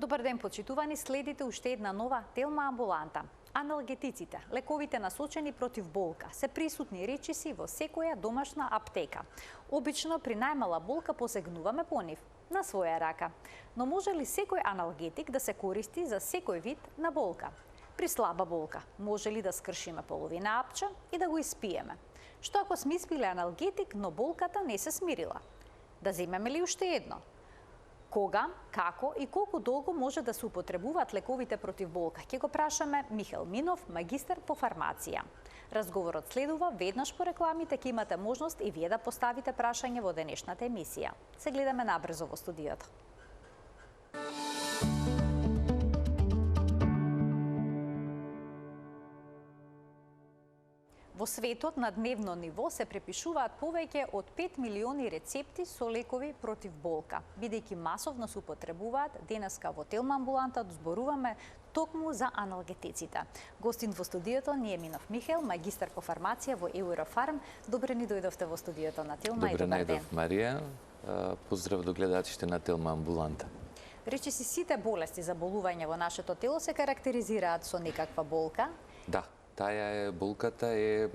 Добар ден, почитувани, следите уште една нова Телма амбуланта. Аналгетиците, лековите насочени против болка, се присутни речиси во секоја домашна аптека. Обично при најмала болка посегнуваме по нив, на своја рака. Но може ли секој аналгетик да се користи за секој вид на болка? При слаба болка, може ли да скршиме половина апче и да го испиеме? Што ако сме испиле аналгетик, но болката не се смирила? Да земеме ли уште едно? Кога, како и колку долго може да се употребуваат лековите против болка? Ќе го прашаме Михел Минов, магистар по фармација. Разговорот следува веднаш по рекламите, ќе имате можност и вие да поставите прашање во денешната емисија. Се гледаме набрзо во студиото. Во светот на дневно ниво се препишуваат повеќе од 5 милиони рецепти со лекови против болка. Бидејќи масовно се употребуваат, денеска во Телма амбуланта зборуваме токму за аналгетиците. Гостин во студиото ни е Минов Михел, магистар по фармација во Eurofarm. Добре ни дојдовте во студиото на Телма и добар ден. Добре најдов, Марија. Поздрав до гледачите на Телма амбуланта. Речиси, сите болести за болување во нашето тело се карактеризираат со некаква болка? Да. Болката е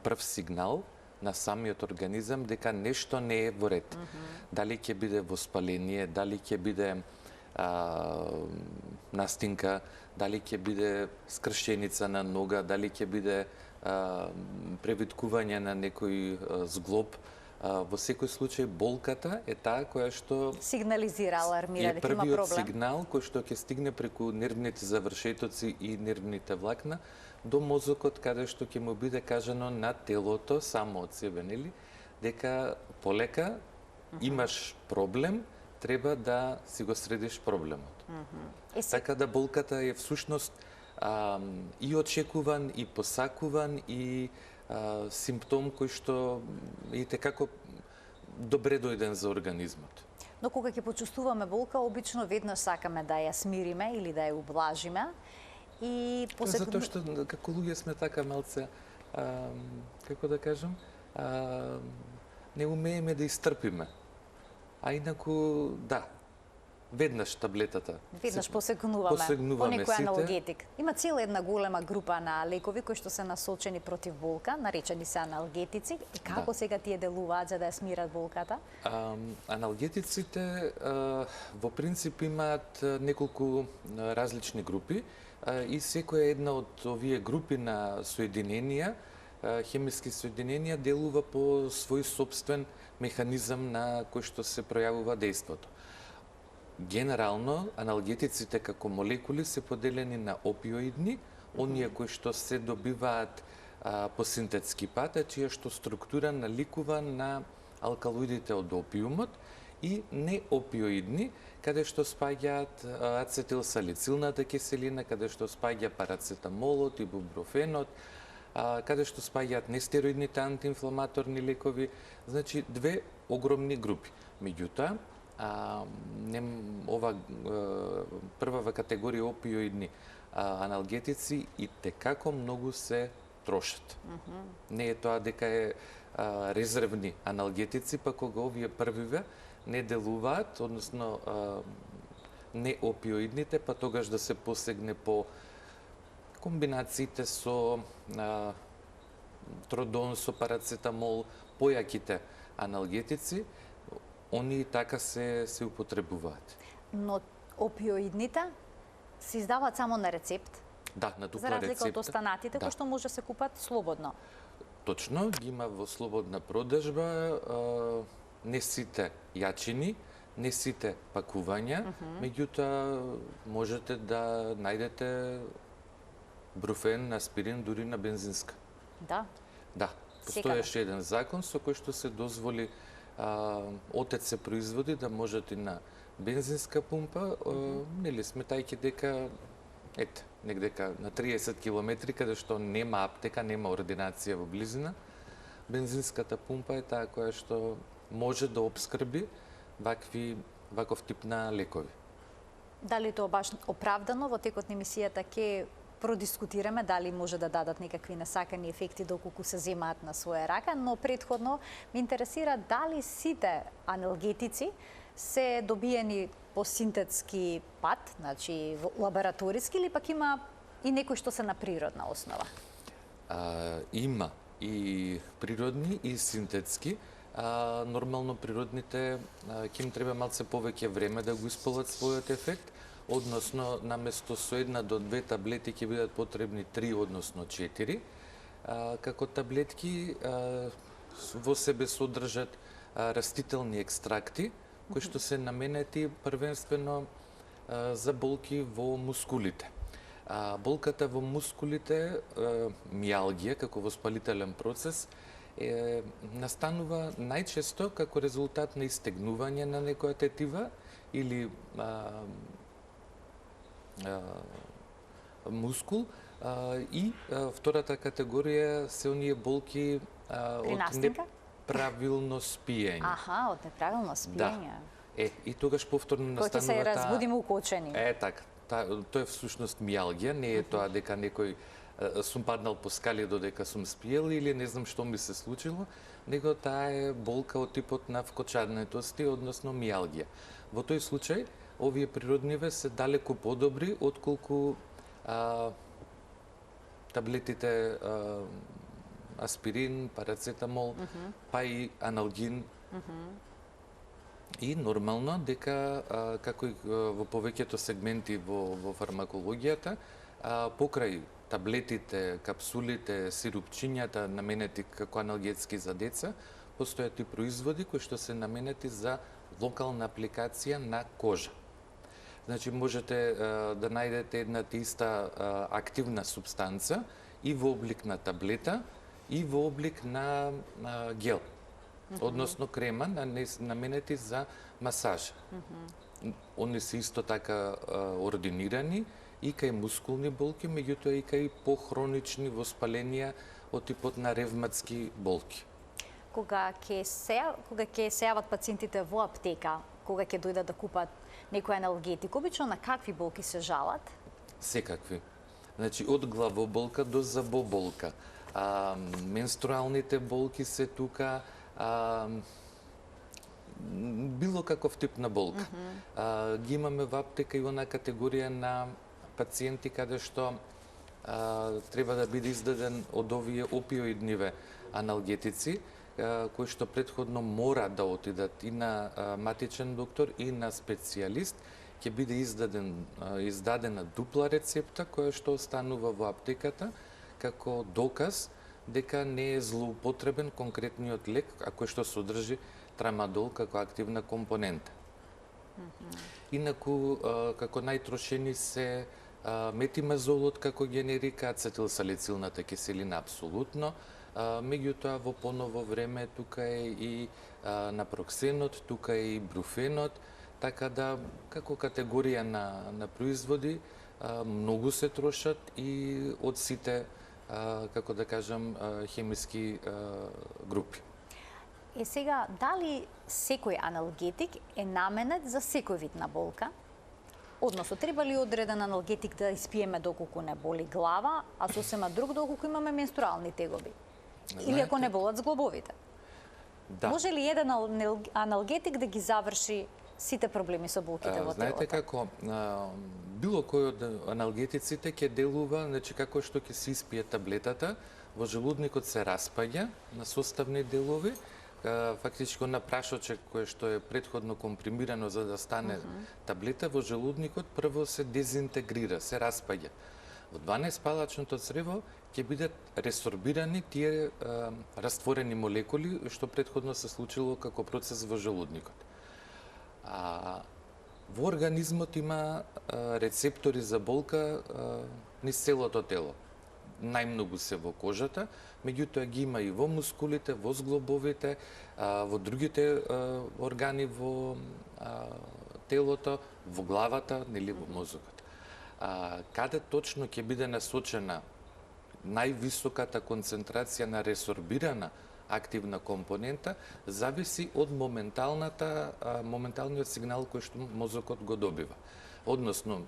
прв сигнал на самиот организам дека нешто не е во ред. Дали ќе биде воспаление, дали ќе биде настинка, дали ќе биде скршеница на нога, дали ќе биде превиткување на некој зглоб. Во секој случај болката е таа која што сигнализира, алармира дека има проблем. Е првиот сигнал кој што ќе стигне преку нервните завршетоци и нервните влакна до мозокот, каде што ќе му биде кажано на телото само од себе, нели, дека полека имаш проблем, треба да си го средиш проблемот. Така да болката е всушност и очекуван, и посакуван, и симптом кој што е како добре дојден за организмот. Но кога ќе почувствуваме болка, обично веднаш сакаме да ја смириме или да ја ублажиме. И Затоа што како луѓе сме така малце, како да кажам, не умееме да истрпиме. А инаку, да, веднаш таблетата. Веднаш посегнуваме по некој аналгетик. Има цела една голема група на лекови кои што се насочени против болка, наречени се аналгетици. И како сега тие делуваат за да ја смират болката? Аналгетиците во принцип имаат неколку различни групи и секоја една од овие групи на соединенија, хемиски соединенија, делува по свој собствен механизам на кој што се пројавува дејството. Генерално, аналгетиците како молекули се поделени на опиоидни, оние кои што се добиваат по синтетски пат, чија што структура наликува на алкалоидите од опиумот, и неопиоидни, каде што спаѓаат ацетилсалицилната киселина, каде што спаѓа парацетамолот, ибупрофенот, каде што спаѓаат нестероидните антиинфламаторни лекови, значи две огромни групи. Меѓутоа, ова првава категорија опиоидни аналгетици и текако многу се трошат. Не е тоа дека е резервни аналгетици, па кога овие првиве не делуваат, односно не опиоидните, па тогаш да се посегне по комбинациите со тродон, со парацетамол, појаките аналгетици, они така се употребуваат. Но опиоидните се издаваат само на рецепт? Да, на дупла рецепта. За разлика од останатите, кои што може да се купат слободно. Точно, ги има во слободна продажба, не сите јачини, не сите пакувања, меѓутоа можете да најдете бруфен, аспирин, дури на бензинска. Да? Да, постоеше еден закон со кој што се дозволи отец се производи да можете на бензинска пумпа, нели сметајќи дека негдека на 30 километри, каде што нема аптека, нема ординација во близина, бензинската пумпа е таа која што може да обскрби ваков тип на лекови. Дали тоа баш оправдано? Во текот на емисијата ќе продискутираме дали може да дадат некакви несакани ефекти доколку се земаат на своја рака, но претходно ме интересира дали сите аналгетици се добиени по синтетски пат, значи лабораториски, или пак има и некои што се на природна основа? Има и природни и синтетски. Нормално природните ќе им треба малце повеќе време да го исполнат својот ефект, односно наместо со 1 до 2 таблети ќе бидат потребни 3, односно 4. Како таблетки во себе содржат растителни екстракти кои што се наменети првенствено за болки во мускулите. Болката во мускулите, мијалгија како воспалителен процес, настанува најчесто како резултат на истегнување на некоја тетива или мускул, и втората категорија се оние болки од неправилно спиење. Аха, од неправилно спиење. Да. И тогаш повторно настанува кои се разбудиме укочени. Така. Тоа е всушност мијалгија, не е тоа дека некој сум паднал по скали додека сум спиел или не знам што ми се случило, него таа е болка од типот на вкочарнетости, односно мијалгија. Во тој случај, овие природниве се далеку подобри отколку таблетите аспирин, парацетамол, па и аналгин. И нормално дека, како и во повеќето сегменти во фармакологијата, покрај таблетите, капсулите, сирупчињата наменети како аналгетски за деца, постојат и производи кои што се наменети за локална апликација на кожа. Значи можете да најдете една те иста активна субстанца и во облик на таблета и во облик на гел. Односно крема наменети за масажа. Они се исто така ординирани и кај мускулни болки, меѓутоа и кај похронични воспаленија од типот на ревматски болки. Кога ќе се јават пациентите во аптека, кога ќе дојдат да купат некој аналгетик, обично на какви болки се жалат? Секакви. Значи, од главоболка до забоболка. Менструалните болки се тука, било каков тип на болка. Ги имаме во аптека и она категорија на пациенти каде што треба да биде издаден од овие опиоидниве аналгетици, кои што претходно мора да отидат и на матичен доктор и на специјалист, ќе биде издадена дупла рецепта која што останува во аптеката како доказ дека не е злоупотребен конкретниот лек, а кој што содржи трамадол како активна компонента. Инаку, како најтрошени се метимазолот како генерика, ацетилсалицилната киселина апсолутно, меѓутоа во поново време тука е и напроксенот, тука е и бруфенот, така да како категорија на производи многу се трошат и од сите, како да кажам, хемиски групи. Сега, дали секој аналгетик е наменет за секој вид на болка? Односно, треба ли одреден аналгетик да испиеме доколку не боли глава, а сосема друг доколку имаме менструални тегоби? Или ако не болат зглобовите? Да. Може ли еден аналгетик да ги заврши сите проблеми со болките во телото? Знаете како, било кој од аналгетиците ќе делува, значи како што ќе се испие таблетата, во желудникот се распаѓа на составни делови, фактички на прашоче кое што е претходно компримирано за да стане таблета, во желудникот прво се дезинтегрира, се распаѓа. Во 12-палачното црево ќе бидат ресорбирани тие растворени молекули што претходно се случило како процес во желудникот. Во организмот има рецептори за болка низ целото тело. Најмногу се во кожата, меѓутоа ги има и во мускулите, во зглобовите, во другите органи во телото, во главата, нели во мозокот. Каде точно ќе биде насочена највисоката концентрација на ресорбирана активна компонента, зависи од моменталниот сигнал кој што мозокот го добива. Односно,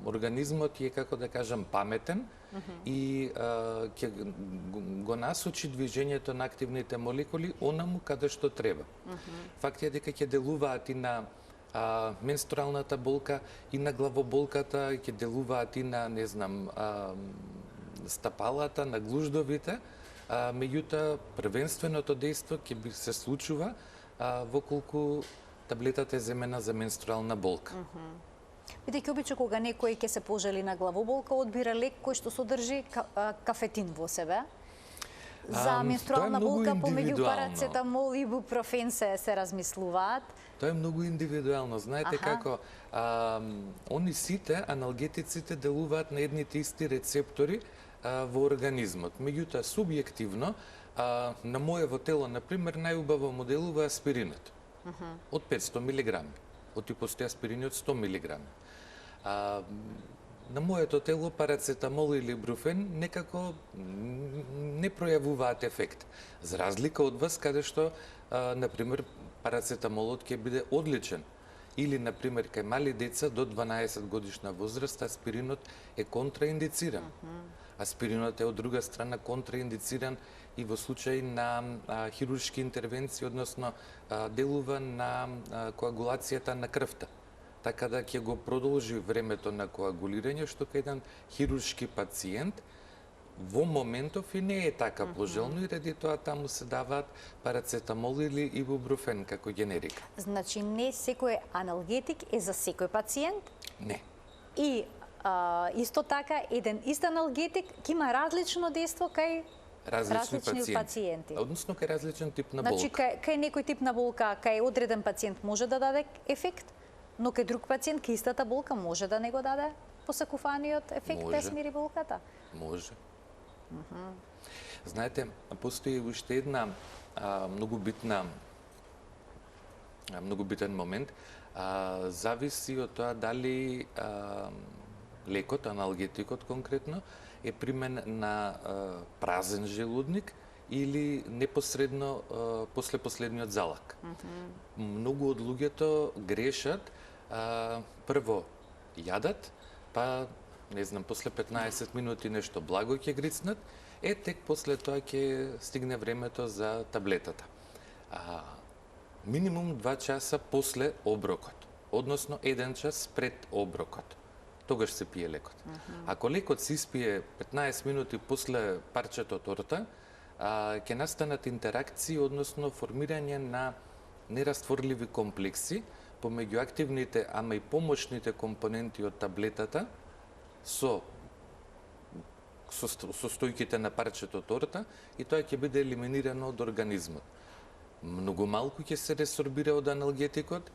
организмот е, како да кажам, паметен и ќе го насочи движењето на активните молекули онаму каде што треба. Факт е дека ќе делуваат и на менструалната болка, и на главоболката, ќе делуваат и на, не знам, стапалата, на глуждовите, меѓутоа првенственото дејство ќе би се случува воколку таблетата е земена за менструална болка. Бидејќи обично кога некој ќе се пожали на главоболка, одбира лек кој што содржи кафетин во себе. За менструална болка помеѓу парацетамол и ибупрофен се размислуваат. Тоа е многу индивидуално. Знаете како они сите аналгетиците делуваат на едните исти рецептори во организмот. Меѓутоа субјективно на моево тело, например, најубаво му делува аспиринот. Од 500 милиграми. Оти постои аспирини од 100 милиграми. На моето тело парацетамол или ибупрофен некако не пројавуваат ефект. За разлика од вас, каде што, например, парацетамолот ќе биде одличен. Или, например, кај мали деца до 12 годишна возраст, аспиринот е контраиндициран. Аспиринот е од друга страна контраиндициран и во случај на хируршки интервенции, односно делува на коагулацијата на крвта. Така да ќе го продолжи времето на коагулирање, што кај еден хируршки пациент во моментов и не е така пожелно и ради тоа таму се даваат парацетамол или ибупрофен како генерика. Значи не секој аналгетик е за секој пациент? Не. И исто така еден ист аналгетик ќе има различно дејство кај различни пациенти. Односно кај различен тип на болка. Значи кај некој тип на болка, кај одреден пациент може да даде ефект, но кај друг пациент кај истата болка може да не го даде посакуваниот ефект да смири болката? Може. Знаете, постои уште една многу битен момент. Зависи од тоа дали лекот, аналгетикот конкретно, е примен на празен желудник или непосредно после последниот залак. Многу од луѓето грешат, прво јадат, па не знам, после 15 минути нешто благо ќе грицнат, тек после тоа ќе стигне времето за таблетата. Минимум 2 часа после оброкот, односно 1 час пред оброкот. Тогаш се пие лекот. Ако лекот се испие 15 минути после парчето торта, ќе настанат интеракции, односно формирање на нерастворливи комплекси помеѓу активните, ама и помошните компоненти од таблетата со состојките на парчето торта и тоа ќе биде елиминирано од организмот. Многу малку ќе се ресорбира од аналгетикот,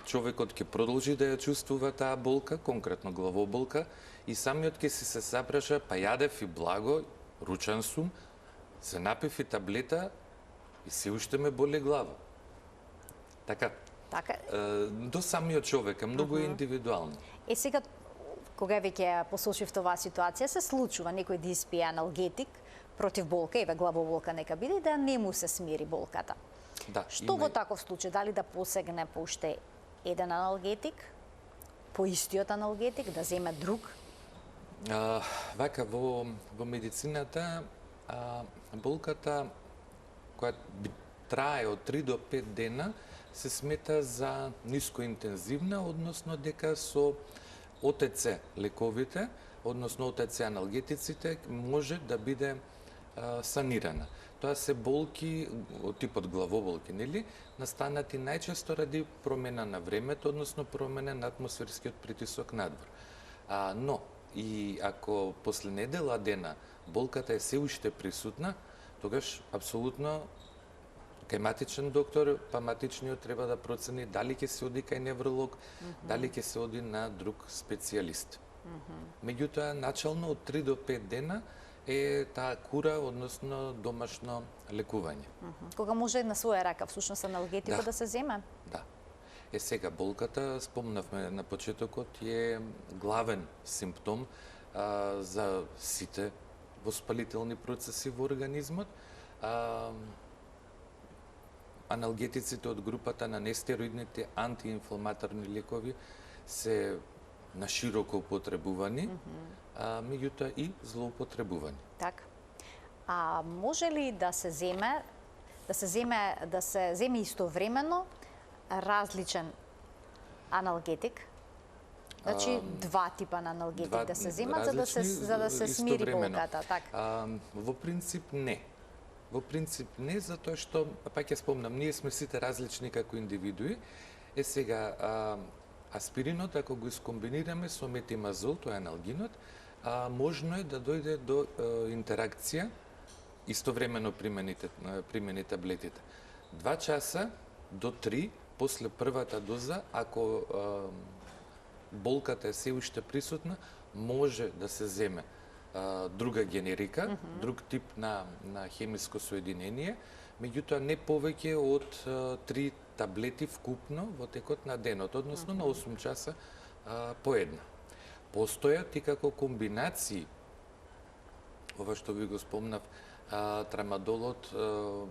човекот ќе продолжи да ја чувствува таа болка, конкретно главоболка, и самиот ќе се запраша, па јадев и благо, ручан сум, се напив и таблета и се уште ме боли глава. Така. До самиот човек е многу индивидуално. Сега, кога веќе ја посочив оваа ситуација, се случува некој да испие аналгетик против болка, еве главоболка нека биде, да не му се смири болката. Да, Што во таков случај? Дали да посегне по уште еден аналгетик, по истиот аналгетик, да земе друг? Вака, во медицината, болката која трае од 3 до 5 дена се смета за нискоинтензивна, односно дека со ОТЦ лековите, односно ОТЦ аналгетиците, може да биде санирана. Тоа се болки од типот главоболки, нели? Настанати најчесто ради промена на времето, односно промена на атмосферскиот притисок надвор. Но и ако после недела дена болката е се уште присутна, тогаш апсолутно кај матичен доктор, па матичниот треба да процени дали ќе се оди кај невролог, дали ќе се оди на друг специјалист. Меѓутоа, начално од 3 до 5 дена е таа кура, односно домашно лекување. Кога може на своја рака, всушност аналгетикот да се земе? Да. Сега, болката, спомнавме на почетокот, е главен симптом за сите воспалителни процеси во организмот, Аналгетиците од групата на нестероидните антиинфламаторни лекови се нашироко употребувани, меѓутоа и злоупотребувани. Така. А може ли да се земе истовремено различен аналгетик? Значи два типа на аналгетик да се земат за да се смири болката, така. Во принцип не. Во принцип не, затоа што, пак ја спомнам, ние сме сите различни како индивидуи. Сега, аспиринот, ако го искомбинираме со метимазол, тоа е аналгинот, можно е да дојде до интеракција, истовремено примени таблетите. 2 часа до 3 после првата доза, ако болката е се уште присутна, може да се земе друга генерика, друг тип на хемиско соединение, меѓутоа не повеќе од 3 таблети вкупно во текот на денот, односно на 8 часа по една. Постојат и како комбинации, ова што ви го спомнав, трамадолот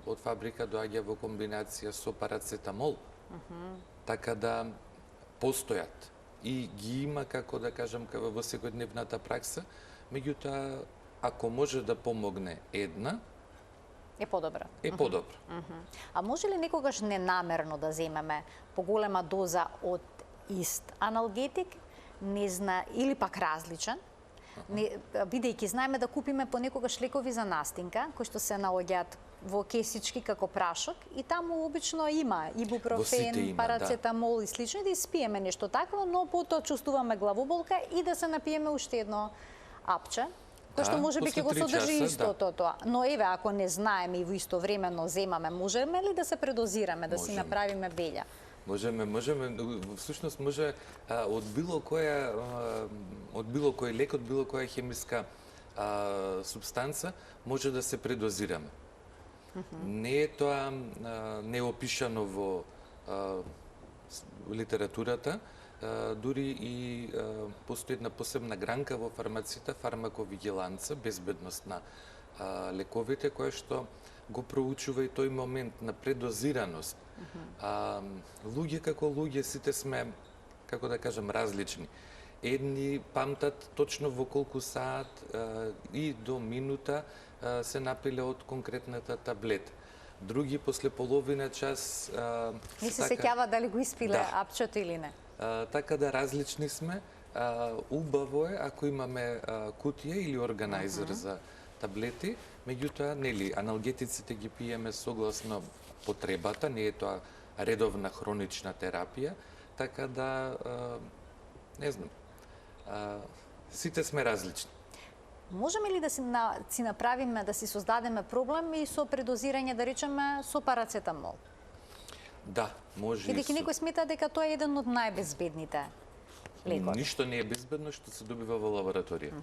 од фабрика доаѓа во комбинација со парацетамол, така да постојат и ги има, како да кажам, во секојдневната пракса, меѓутоа, ако може да помогне една, е подобро. Е подобро. А може ли некогаш ненамерно да земеме поголема доза од ист аналгетик, или пак различен, бидејќи знаеме да купиме понекогаш лекови за настинка, кои што се наоѓаат во кесички како прашок и таму обично има ибупрофен, парацетамол и слично, да испиеме нешто такво, но потоа чувствуваме главоболка и да се напиеме уште едно апче, кој што може би ќе го содржи истото тоа. Но еве, ако не знаеме и во истовремено земаме, можеме ли да се предозираме, да си направиме белја? Можеме. Всушност може од било кој лек, од било која хемиска субстанца, може да се предозираме. Не е тоа неопишано во литературата, дури и постои една посебна гранка во фармацијата, фармаковигиланца, безбедност на лековите, која што го проучува и тој момент на предозираност. Луѓе како луѓе сите сме, како да кажам, различни. Едни памтат точно во колку саат и до минута се напиле од конкретната таблета. Други после половина час не се сеќава дали го испиле апчето или не. Така да различни сме. Убаво е ако имаме кутија или органајзер за таблети, меѓутоа, нели, аналгетиците ги пиеме согласно потребата, не е тоа редовна хронична терапија, така да, не знам, сите сме различни. Можеме ли да си направиме, да си создадеме проблем и со предозирање, да речеме, со парацетамол? Да, може. Бидејќи некој смета дека тоа е еден од најбезбедните лекови. Ништо не е безбедно што се добива во лабораторија.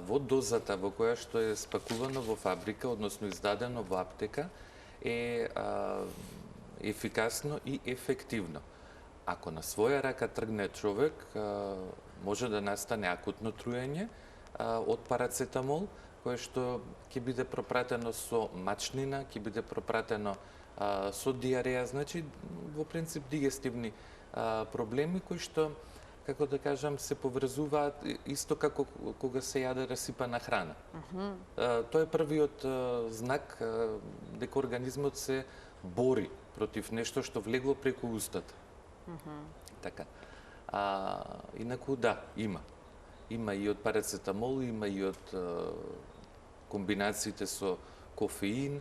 Во дозата во која што е спакувано во фабрика, односно издадено во аптека, е ефикасно и ефективно. Ако на своја рака тргне човек, може да настане акутно труење од парацетамол, кое што ќе биде пропратено со мачнина, ќе биде пропратено со диареја, значи во принцип дигестивни проблеми кои што, како да кажам, се поврзуваат исто како кога се јаде расипана храна. Тоа е првиот знак дека организмот се бори против нешто што влегло преку устата. Така. Инаку да, има. Има и од парацетамол, има и од комбинациите со кофеин.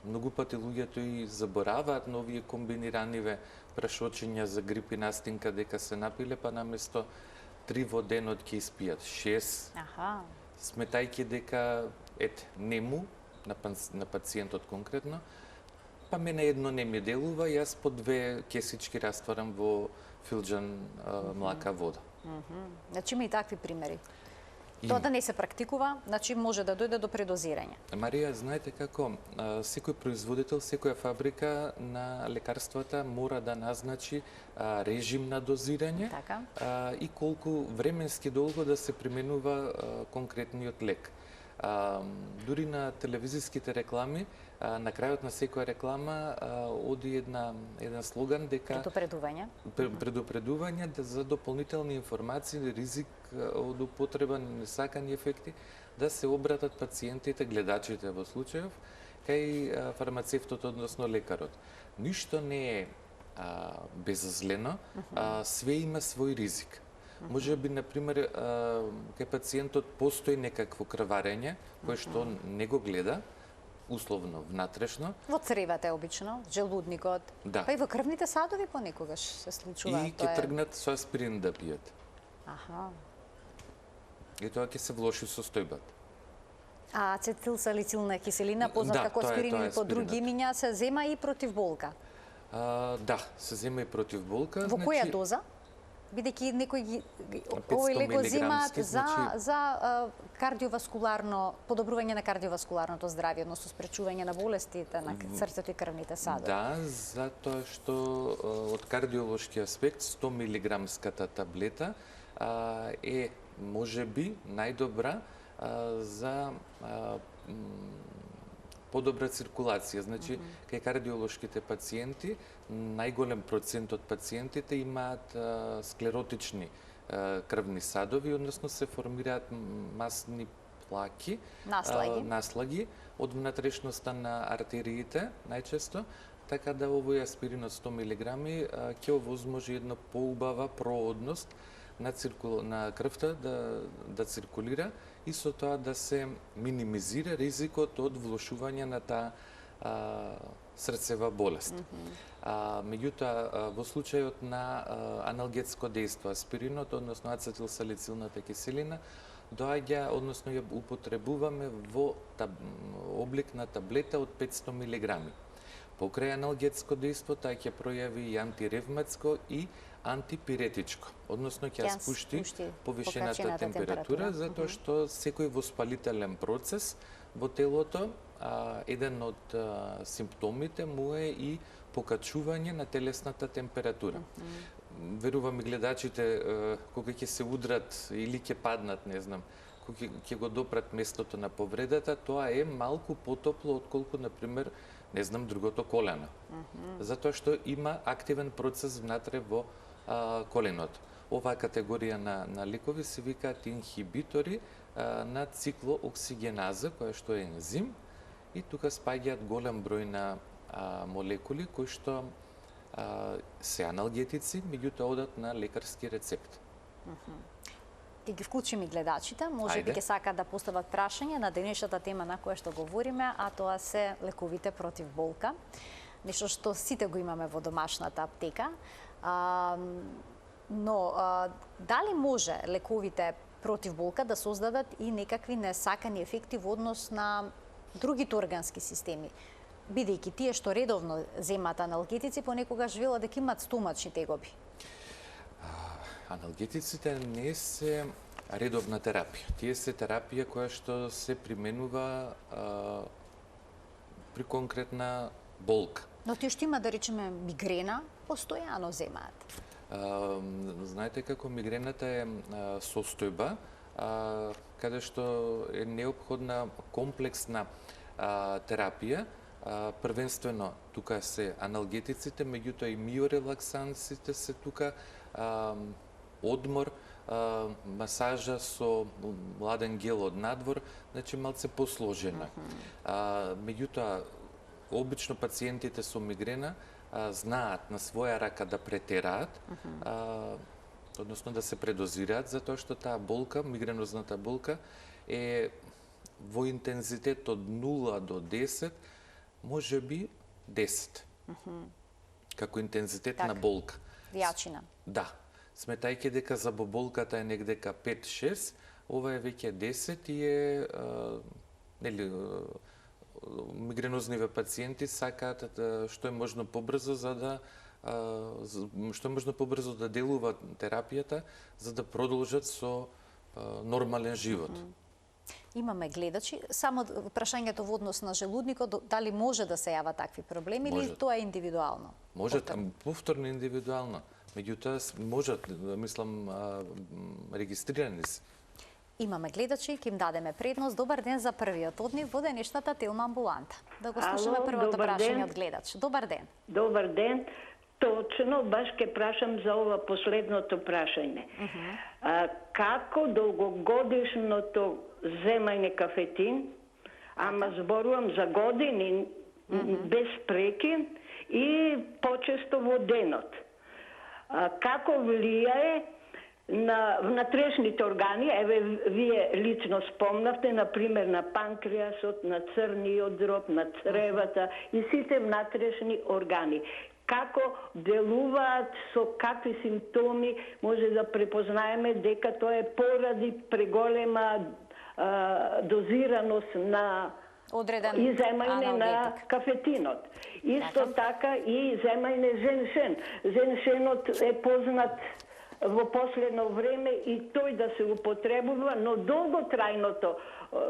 Многу пати луѓето и забораваат на овие комбинираниви прашочиња за грип и настинка дека се напиле, па наместо 3 во денот ќе испијат 6. Сметајќи дека нему на пациентот конкретно, па мене едно не ми делува, јас по 2 кесички растварам во филџан млака вода. Значи има и такви примери. Тоа да не се практикува, значи може да дојде до предозирање. Марија, знаете како, секој производител, секоја фабрика на лекарствата мора да назначи режим на дозирање и колку временски долго да се применува конкретниот лек. Дури на телевизиските реклами, на крајот на секоја реклама оди еден слоган дека предупредување за дополнителни информации, ризик од употреба на несакани ефекти, да се обратат пациентите, гледачите во случајов, кај фармацевтот, односно лекарот. Ништо не е беззлено, све има свој ризик. Може би, например, кај пациентот постои некакво крварење, кое што не го гледа, условно, внатрешно. Во цревата е обично, желудникот, да. Па и во крвните садови понекогаш се случува. И ќе тргнат со аспирин да пијат. Аха. И тоа ќе се влоши состојбата. А ацетилсалицилна киселина, познат како аспирин или по други имиња, се зема и против болка? Да, се зема и против болка. Во која доза? Бидејќи некои овој лек го земаат за кардиоваскуларно, подобрување на кардиоваскуларното здравје, односно спречување на болестите на срцето и крвните садови. Да, затоа што од кардиолошки аспект 100 милиграмската таблета е можеби најдобра за подобра циркулација. Значи, кај кардиолошките пациенти, најголем процент од пациентите имаат склеротични крвни садови, односно се формираат масни плаки, наслаги од внатрешноста на артериите, најчесто, така да овој аспирин од 100 милиграми ќе овозможи една поубава проодност на крвта да циркулира и со тоа да се минимизира ризикот од влошување на таа срцева болест. Меѓутоа, во случајот на аналгетско дејство, аспиринот, односно ацетилсалицилната киселина, доаѓа, односно ја употребуваме во облик на таблета од 500 милиграми. Покрај аналгетско дејство, таа ќе пројави и антиревматско и антипиретичко, односно ќе спушти повишената температура, затоа што секој воспалителен процес во телото, еден од симптомите му е и покачување на телесната температура. Верувам и гледачите, кога ќе се удрат или ќе паднат, не знам, кога ќе го допрат местото на повредата, тоа е малку потопло отколку, например, не знам, другото колено. Затоа што има активен процес внатре во коленото. Оваа категорија на лекови се викаат инхибитори на циклооксигеназа, која што е ензим, и тука спаѓаат голем број на молекули кои што се аналгетици, меѓутоа одат на лекарски рецепт. Ќе ги вклучим и гледачите, може би ќе сакаат да постават прашање на денешната тема на која што говориме, а тоа се лековите против болка. Нешто што сите го имаме во домашната аптека. Но дали може лековите против болка да создадат и некакви несакани ефекти во однос на другите органски системи? Бидејќи тие што редовно земаат аналгетици, понекогаш велат дека имаат стомачни тегоби. Аналгетиците не се редовна терапија. Тие се терапија која што се применува при конкретна болка. Но тие што има, да речеме, мигрена, постојано земаат. Знаете како мигрената е состојба каде што е неопходна комплексна терапија. Првенствено тука се аналгетиците, меѓутоа и миорелаксансите се тука, одмор, масажа со ладен гел од надвор, значи малце посложено. Меѓутоа, обично пациентите со мигрена знаат на своја рака да претераат, односно да се предозираат, затоа што таа болка, мигренозната болка, е во интензитет од 0 до 10, може би 10. Како интензитет на болка. Јачина. Да. Сметајќи дека за боболката е негдека 5-6, ова е веќе 10 и е мигренозниве пациенти сакаат што е можно побрзо да делува терапијата за да продолжат со нормален живот. Имаме гледачи, само прашањето во однос на желудникот, дали може да се јава такви проблеми или тоа е индивидуално? Може, повторно индивидуално. Меѓутоа можат, мислам, регистрирани се. Имаме гледачи, ќе им дадеме предност. Добар ден за првиот од нив во денешната Телма амбуланта. Да го слушаме Ало, првото добар прашање ден. од гледач. Добар ден. Добар ден. Точно, баш ке прашам за ова последното прашање. Како долгогодишното земање кафетин, ама зборувам за години, без прекин и почесто во денот. Како влијае на внатрешните органи, еве вие лично спомнавте, например на панкреасот, на црниот дроб, на цревата и сите внатрешни органи. Како делуваат, со какви симптоми може да препознаеме дека тоа е поради преголема дозираност на Одреден и земање на аналгетик. кафетинот. Исто така и земање женшен. Женшенот е познат во последно време и тој да се употребува, но долготрајното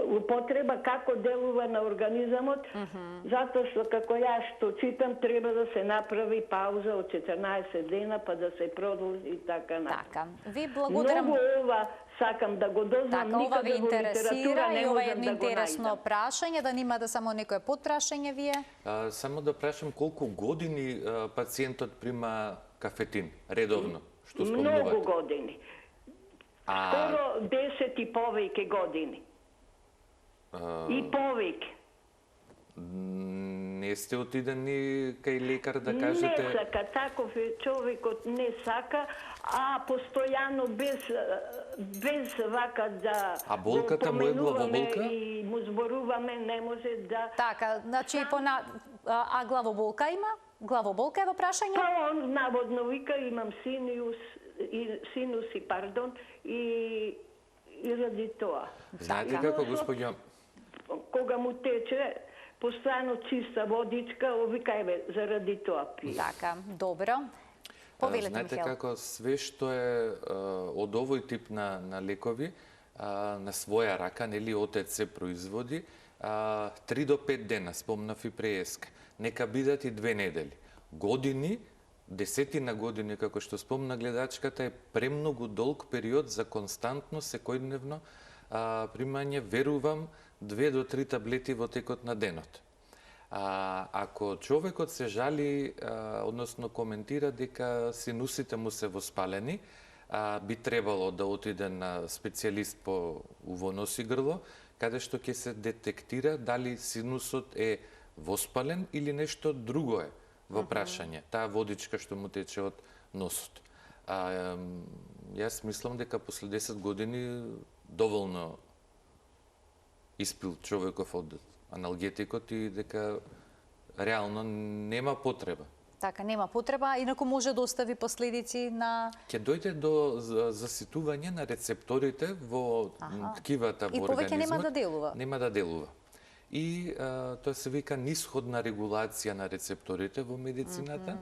употреба како делува на организамот, затоа што како јас што читам треба да се направи пауза од 14 дена па да се продолжи и така натаму. Така. Ви благодарам. Многу ова сакам да го дознам, Така, ова ви никаде во интересира литература и не ова е можам едно да го интересно најдам. прашање, да немате само некое подпрашање вие. Само да прашам колку години пациентот прима кафетин редовно? Што Многу спомнувате? години. Скоро 10 и повеќе години. И повеќе. Не сте отидени кај лекар да кажете... Не сака, таков е човекот, не сака, а постојано без вака да А болката му е поменуваме главоболка? и му зборуваме, не може да... Така, значи а главоболка има? Главоболка е во прашање? Па он наводно вика имам синуси, пардон, и ради тоа. Знаете како, господја? Кога му тече, постојано чиста водичка, вика еве, заради тоа пие. Така, добро. Повелете, Знаете Михаил. како све што е од овој тип на лекови на своја рака, нели отец се производи, 3 до 5 дена, спомнав и прееска. Нека бидат и 2 недели. Години, десетина години, како што спомна гледачката, е премногу долг период за константно, секојдневно примање, верувам, 2 до 3 таблети во текот на денот. Ако човекот се жали, односно коментира дека синусите му се воспалени, би требало да отиде на специјалист по уво, нос и грло, каде што ќе се детектира дали синусот е воспален или нешто друго е во прашање. Таа водичка што му тече од носот. Јас мислам дека после 10 години доволно испил човеков од аналгетикот и дека реално нема потреба. Така, нема потреба, инаку може да остави последици на... Ќе дојде до заситување на рецепторите во ткивата во И повеќе организмот. нема да делува. Нема да делува. И тоа се вика нисходна регулација на рецепторите во медицината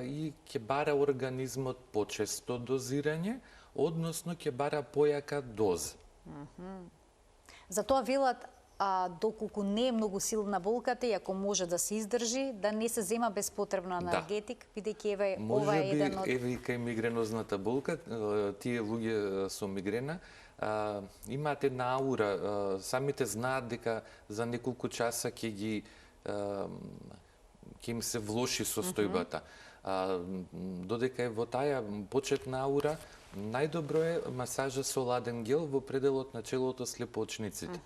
и ќе бара организмот почесто дозирање, односно ќе бара појака доза. Затоа велат, доколку не е многу силна болката и ако може да се издржи, да не се зема безпотребно аналгетик, бидејќи еве ова е еден од... Еве и кај мигренозната болка, тие луѓе со мигрена, имаат една аура, самите знаат дека за неколку часа ќе им се влоши состојбата. Додека е во таа почетна аура, најдобро е масажа со ладен гел во пределот на челото слепоочниците.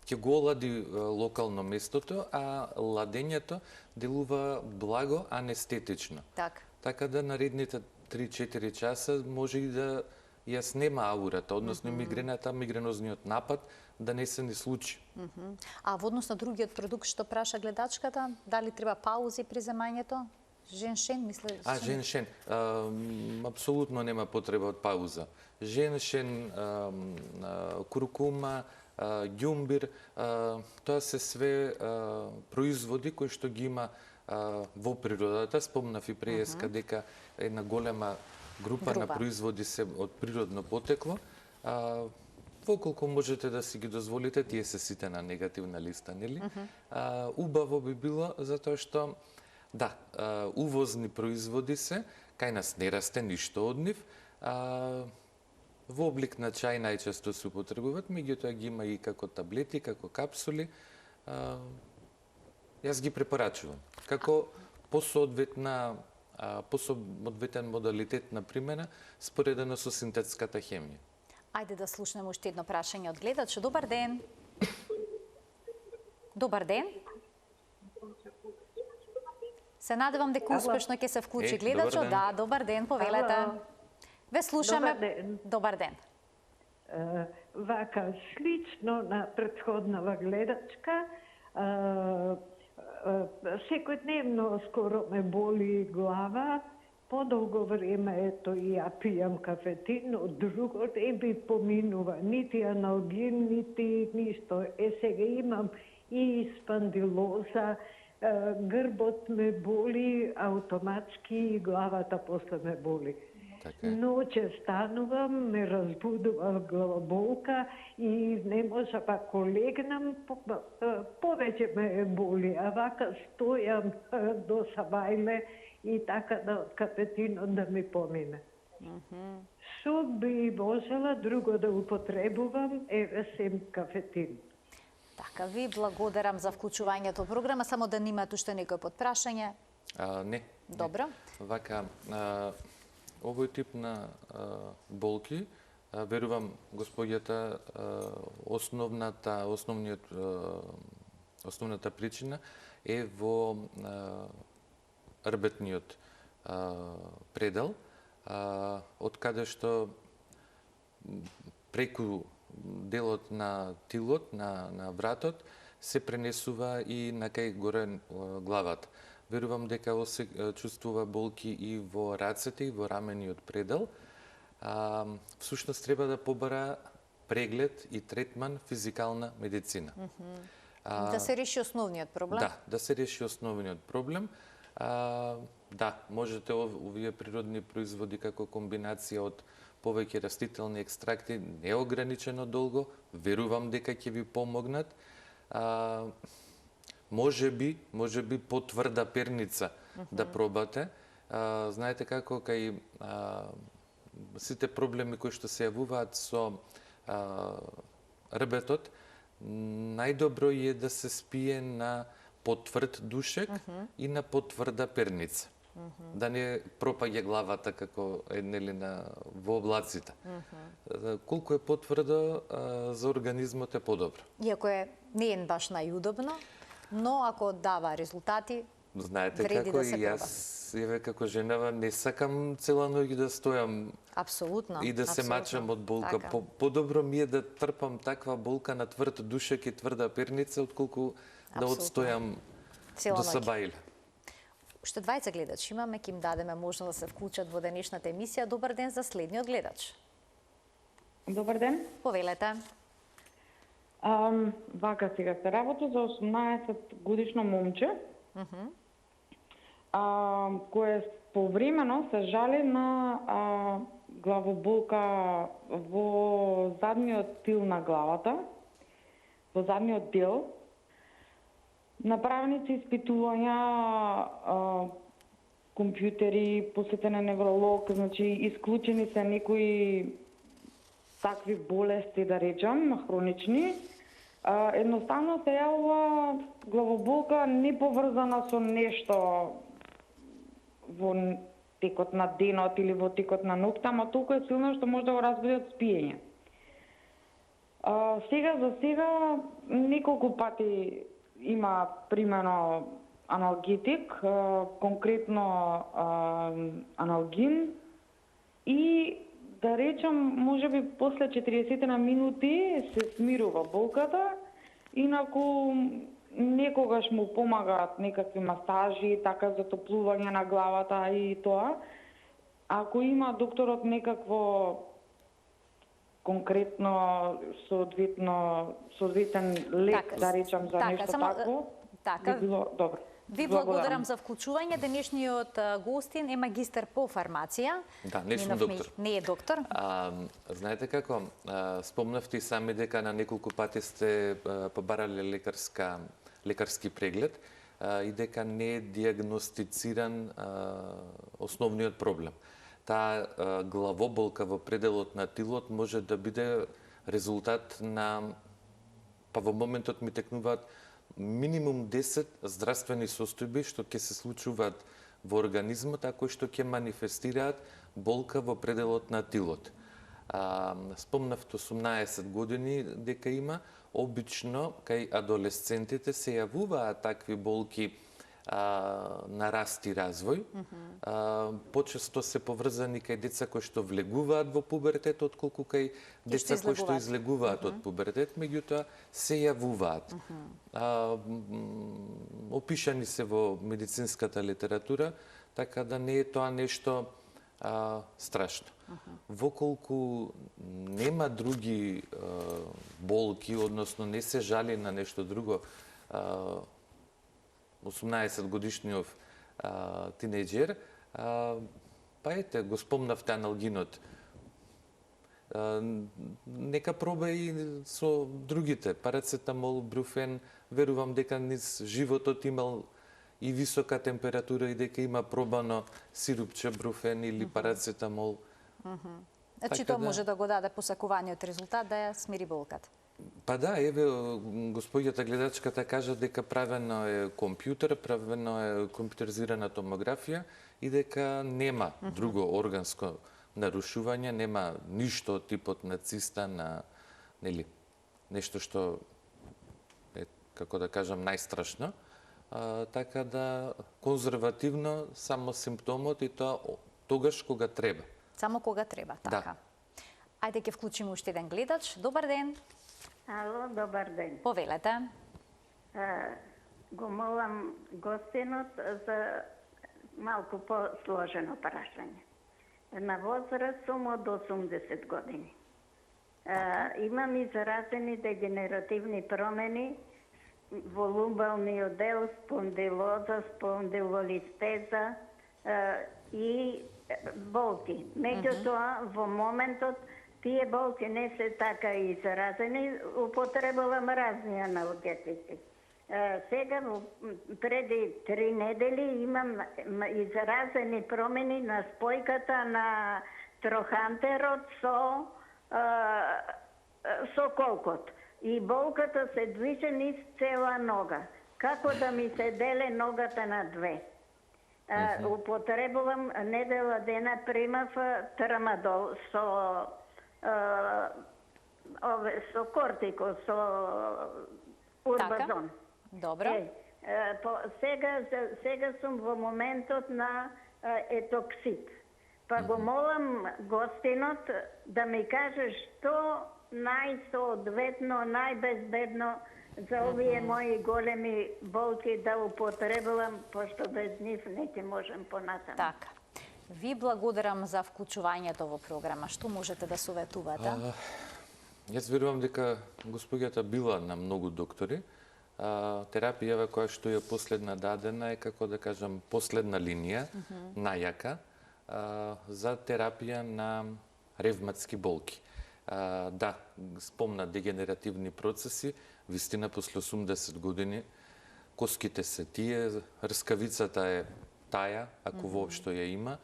Ќе го олади локално местото, а ладењето делува благо анестетично. Така да наредните 3-4 часа може и да ја снема аурата, односно мигрената, мигренозниот напад, да не се не случи. А во однос на другиот продукт што праша гледачката, дали треба паузи при земањето? Женшен, мисле... Женшен. Апсолутно нема потреба од пауза. Женшен, куркума, ѓумбир, тоа се све производи кои што ги има во природата. Спомнав и прееска дека една голема група на производи се од природно потекло. Воколку можете да си ги дозволите, тие се сите на негативна листа, нели? Убаво би било, затоа што да, увозни производи се, кај нас не расте ништо од нив, Во облик на чај најчесто се употребуваат, меѓутоа ги има и како таблети, како капсули. Јас ги препорачувам. Како посоодветен модалитет на примена, споредено со синтетската хемија. Ајде да слушнеме уште едно прашање од гледач. Добар ден. Добар ден. Се надевам дека успешно ќе се вклучи гледачот. Добар ден. Да, добар ден, повелете. Ало. Ве слушаме. Добар ден. Добар ден. Вака, слично на претходнава гледачка, секојдневно скоро ме боли глава, подолго време ето и ја пијам кафетин, од друго не би поминува нити аналгин, нити ништо. Сега имам и спандилоза, грбот ме боли автоматски и главата после ме боли. Така е. Ноќе станувам, ме разбудува главоболка и не може па легнам, повеќе ме боли, а вака стојам до сабајле и така да од кафетинот да ми помине. Што би можела друго да употребувам, еве сем кафетин. Така, ви благодарам за вклучувањето во програма, само да немате уште некој подпрашање. Не. Добро. Вака, овој тип на болки, верувам господјата, основната причина е во рбетниот предел, од каде што преку делот на тилот, на вратот, се пренесува и на кај горе главата. Верувам дека чувствува болки и во рацете, и во рамениот предел. Всушност треба да побара преглед и третман физикална медицина. Да се реши основниот проблем. Да се реши основниот проблем. Да, можете овие природни производи како комбинација од повеќе растителни екстракти неограничено долго, верувам дека ќе ви помогнат. Може би потврда перница да пробате. Знаете како кај сите проблеми кои што се јавуваат со рбетот, најдобро е да се спие на потврд душек и на потврда перница. Да не пропаѓа главата како во облаците. Колку е потврдо, за организмот е подобро. Иако не е баш најудобно, но ако дава резултати, знаете вреди како да се и јас, еве како женава, не сакам цела ноќ да стојам апсолутно, и да се мачам од болка. Така. Подобро ми е да трпам таква болка на тврд душек и тврда перница, отколку да Апсолутно. одстојам Цела до ноќ. сабајле. Уште двајца гледачи имаме, ќе им дадеме можност да се вклучат во денешната емисија. Добар ден за следниот гледач. Добар ден. Повелете. Вака сега се работи за 18 годишно момче, кое повремено се жали на главоболка во задниот тил на главата, во задниот дел. Направени се испитувања, компјутери, посетен е невролог, значи исклучени се некои такви болести, да речам, хронични. Едноставно се јавува главоболка не поврзана со нешто во текот на денот или во текот на ноќта, ама толку е силно што може да го разбуди од спиење. Сега неколку пати има примено аналгетик, конкретно аналгин, и да речам, можеби после 40 на минути се смирува болката, инаку некогаш му помагаат некакви масажи, така затоплување на главата и тоа. Ако има докторот некакво конкретно соодветен лек, Така, да речам, за така, нешто само, такво, така. би било добро. Ви благодарам за вклучување. Денешниот гостин е магистар по фармација. Да, не сум Минавме- доктор. Не е доктор. Знаете како, спомнавте и сами дека на неколку пати сте побарале лекарски преглед и дека не е диагностициран основниот проблем. таа главоболка во пределот на тилот може да биде резултат на, па во моментот ми текнуваат минимум 10 здравствени состојби што ќе се случуваат во организмот, а кои што ќе манифестираат болка во пределот на тилот. Спомнавте 18 години дека има, обично кај адолесцентите се јавуваат такви болки на раст и развој. Почесто се поврзани кај деца кои што влегуваат во пубертет, отколку кај деца кои што излегуваат од пубертет, меѓутоа се јавуваат. Опишани се во медицинската литература, така да не е тоа нешто страшно. Воколку нема други болки, односно не се жали на нешто друго, 18 годишниот тинејџер, па ете, го спомнавте аналгинот. Нека проба и со другите, парацетамол, бруфен, верувам дека низ животот имал и висока температура и дека има пробано сирупче бруфен или парацетамол. Значи тоа може да го даде посакуваниот резултат да ја смири болката. Па да, еве, господјата гледачката кажа дека правено е компјутер, правено е компјутеризирана томографија и дека нема друго органско нарушување, нема ништо од типот на циста, на нели, нешто што е, како да кажам, најстрашно. Така да, конзервативно, само симптомот и тоа тогаш кога треба. Само кога треба, така. Да. Ајде ќе вклучиме уште еден гледач. Добар ден. Ало, добар ден. Повелете. Го молам гостинот за малку по-сложено прашање. На возраст сум од 80 години. Имам изразени дегенеративни промени во лумбалниот дел, спондилоза, спондилолистеза и болки. Меѓутоа, во моментот, тие болки не се така изразени, употребувам разни аналгетици. Сега, преди 3 недели, имам изразени промени на спојката на трохантерот со колкот. И болката се движи низ цела нога. Како да ми се деле ногата на две. Употребувам недела дена, примав трамадол со кортико, со урбазон. Така? Добро. Сега сум во моментот на етоксид. Па го молам гостинот да ми каже што најсоодветно, најбезбедно за овие мои големи болки да употребувам, пошто без нив не ќе можем понатаму. Така. Ви благодарам за вклучувањето во програма. Што можете да советувате? Јас верувам дека господјата била на многу доктори. Терапијава која што е последна дадена е, како да кажам, последна линија, најака, за терапија на ревматски болки. Да, спомна дегенеративни процеси, вистина после 80 години, коските се тие, рскавицата е таја, ако воопшто ја има.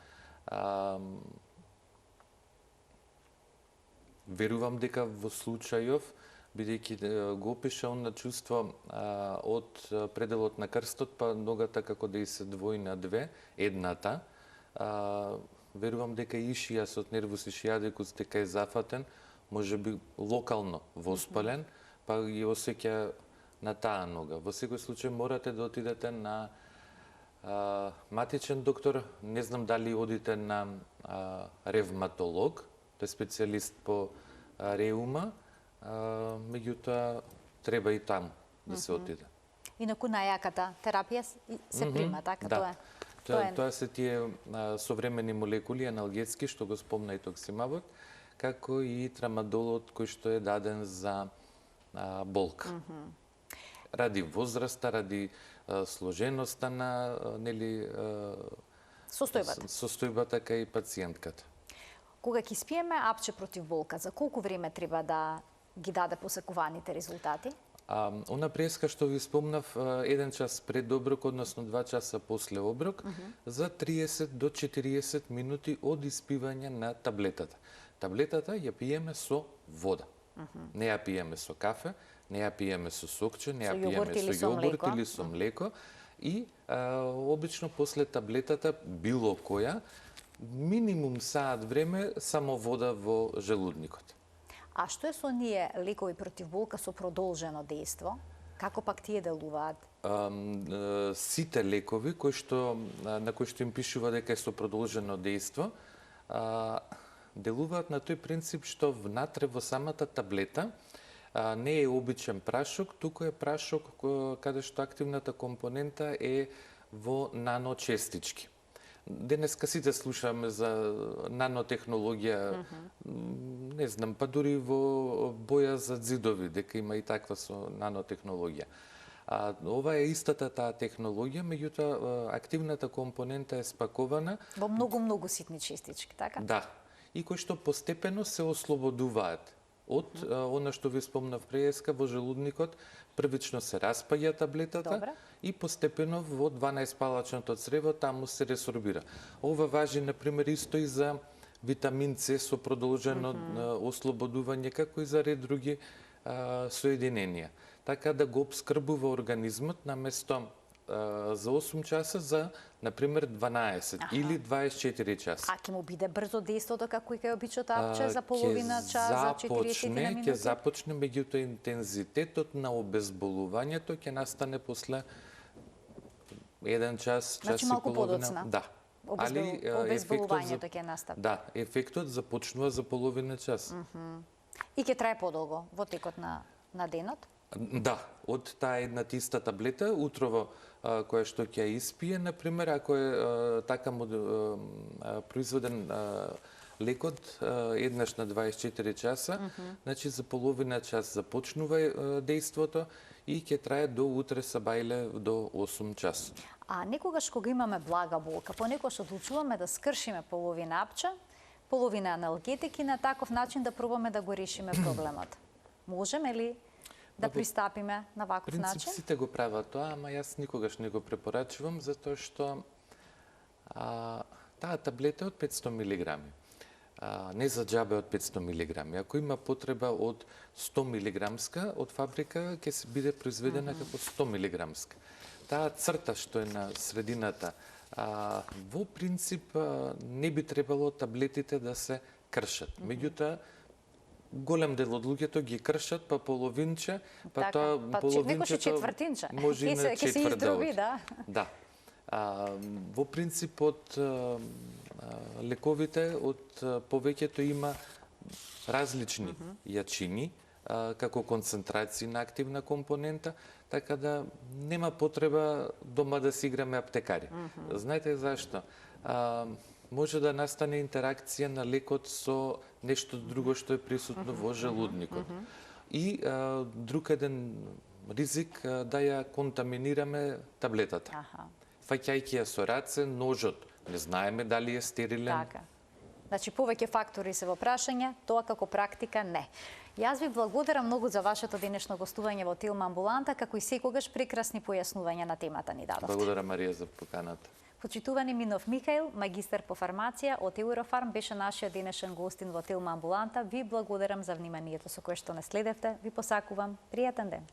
Верувам дека во случајов, бидејќи го опишал на чувство од пределот на крстот, па ногата како да и се двои на две, едната, верувам дека ишијасот, нервус ишијадикус, дека е зафатен, може би локално воспален, па ги осеќа на таа нога. Во секој случај морате да отидете на матичен доктор, не знам дали одите на ревматолог, тој е специјалист по реума, меѓутоа треба и таму да се отиде. Инаку најаката терапија се прима, така? Да. Тоа се тие современи молекули аналгетски, што го спомна и токсимабот, како и трамадолот кој што е даден за болка. Ради возраста, ради сложеноста на состојбата кај пациентката. Кога ќе спиеме апче против болка, за колку време треба да ги даде посакуваните резултати? Она преска што ви спомнав, 1 час пред оброк, односно 2 часа после оброк, за 30 до 40 минути од испивање на таблетата. Таблетата ја пиеме со вода. Не ја пиеме со кафе, не ја пиеме со сокче, не ја пиеме со јогурт или со млеко. И обично после таблетата, било која, минимум саат време само вода во желудникот. А што е со оние лекови против болка со продолжено дејство? Како пак тие делуваат? Сите лекови на кои што им пишува дека е со продолжено дејство, делуваат на тој принцип што внатре во самата таблета не е обичен прашок, туку е прашок каде што активната компонента е во наночестички. Денеска сите слушаме за нанотехнологија, не знам, па дури во боја за зидови, дека има и таква со нанотехнологија. Ова е истата таа технологија, меѓутоа активната компонента е спакована Во многу ситни честички, така? Да, и кои што постепено се ослободуваат од она што ви спомнав преска во желудникот. Првично се распаѓа таблетата. Добре. И постепено во 12-палачното црево таму се ресорбира. Ова важи, например, исто и за витамин С со продолжено ослободување, како и за ред други соединенија. Така да го обскрбува организмот наместо за 8 часа за, например, 12 или 24 часа. А ќе му биде брзо дејството како и кај обичното апче за половина час, за 40 минути? Ќе започне, меѓутоа интензитетот на обезболувањето ќе настане после 1 час, час и малку половина. подоцна. Да. Обезболувањето ќе настапи. Да, ефектот започнува за половина час. И ќе трае подолго во текот на денот? Да, од таа една иста таблета, утрово која што ќе ја испие, например, ако е така произведен лекот еднаш на 24 часа, значи за половина час започнува дејството и ќе трае до утре сабајле до 8 часа. А некогаш кога имаме блага болка, понекогаш одлучуваме да скршиме половина апче, половина аналгетик и на таков начин да пробаме да го решиме проблемот. Можеме ли да пристапиме на ваков начин? Принцип сите го прават тоа, ама јас никогаш не го препорачувам, затоа што таа таблета е од 500 милиграми. Не за џабе од 500 милиграми. Ако има потреба од 100 милиграмска, од фабрика ќе се биде произведена како 100 милиграмска. Таа црта што е на средината, во принцип не би требало таблетите да се кршат. Меѓутоа, голем дел од луѓето ги кршат, па половинче, па тоа половинчето може и на четврт да оди. Да. Во принцип од лековите, од повеќето има различни јачини, како концентрации на активна компонента, така да нема потреба дома да си играме аптекари. Знаете зашто? Може да настане интеракција на лекот со нешто друго што е присутно во желудникот. И друг еден ризик да ја контаминираме таблетата. Фаќајќи ја со раце, ножот, не знаеме дали е стерилен. Така. Значи, повеќе фактори се во прашање, тоа како практика не. Јас ви благодарам многу за вашето денешно гостување во Телма амбуланта, како и секогаш прекрасни појаснувања на темата ни дадовте. Благодарам, Марија, за поканата. Почитувани Минов Михаил, магистар по фармација од Eurofarm, беше нашиот денешен гостин во Телма амбуланта. Ви благодарам за вниманието со кое што не следевте. Ви посакувам пријатен ден.